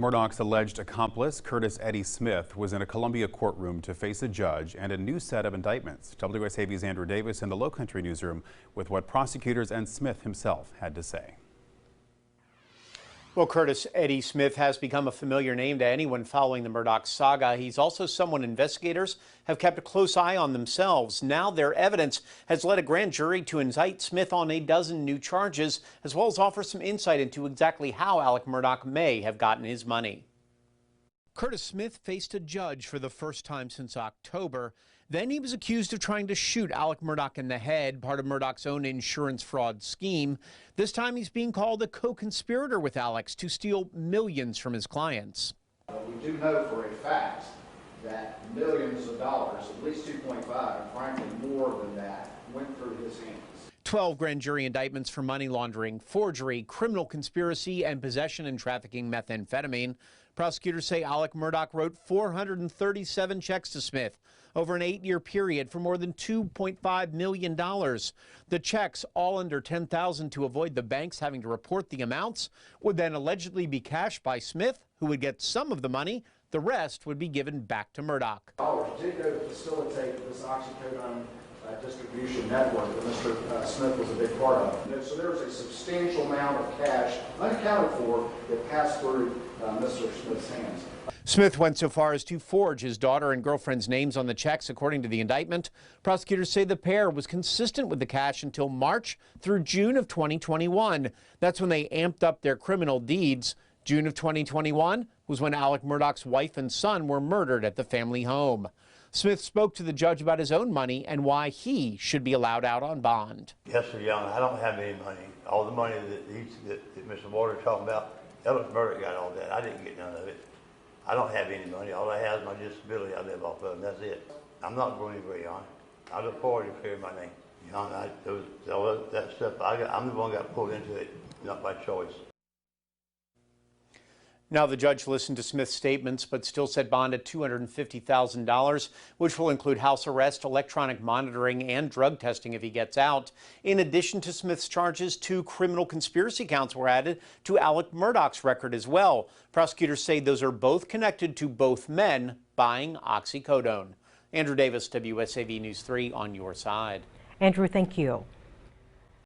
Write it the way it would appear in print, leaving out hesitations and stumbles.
Murdaugh's alleged accomplice, Curtis Eddie Smith, was in a Columbia courtroom to face a judge and a new set of indictments. WSAV's Andrew Davis in the Lowcountry newsroom with what prosecutors and Smith himself had to say. Well, Curtis Eddie Smith has become a familiar name to anyone following the Murdaugh saga. He's also someone investigators have kept a close eye on themselves. Now their evidence has led a grand jury to indict Smith on a dozen new charges, as well as offer some insight into exactly how Alec Murdaugh may have gotten his money. Curtis Smith faced a judge for the first time since October. Then he was accused of trying to shoot Alec Murdaugh in the head, part of Murdaugh's own insurance fraud scheme. This time he's being called a co-conspirator with Alex to steal millions from his clients. We do know for a fact that millions of dollars, at least 2.5, and frankly more than that, went through his hands. 12 grand jury indictments for money laundering, forgery, criminal conspiracy, and possession and trafficking methamphetamine. Prosecutors say Alec Murdaugh wrote 437 checks to Smith over an 8-year period for more than $2.5 million. The checks, all under $10,000 to avoid the banks having to report the amounts, would then allegedly be cashed by Smith, who would get some of the money. The rest would be given back to Murdaugh. Dollars did go to facilitate this oxycodone distribution network that Mr. Smith was a big part of. So there was a substantial amount of cash unaccounted for that passed through Mr. Smith's hands. Smith went so far as to forge his daughter and girlfriend's names on the checks, according to the indictment. Prosecutors say the pair was consistent with the cash until March through June of 2021. That's when they amped up their criminal deeds. June of 2021 was when Alec Murdaugh's wife and son were murdered at the family home. Smith spoke to the judge about his own money and why he should be allowed out on bond. Yes, sir, Young, I don't have any money. All the money that Mr. Waters talking about, Alec Murdaugh got all that. I didn't get none of it. I don't have any money. All I have is my disability I live off of, and that's it. I'm not going anywhere, Young. I look forward to clearing my name. Young, all that stuff, I'm the one who got pulled into it, not by choice. Now the judge listened to Smith's statements but still set bond at $250,000, which will include house arrest, electronic monitoring, and drug testing if he gets out. In addition to Smith's charges, 2 criminal conspiracy counts were added to Alec Murdaugh's record as well. Prosecutors say those are both connected to both men buying oxycodone. Andrew Davis, WSAV News 3 on your side. Andrew, thank you.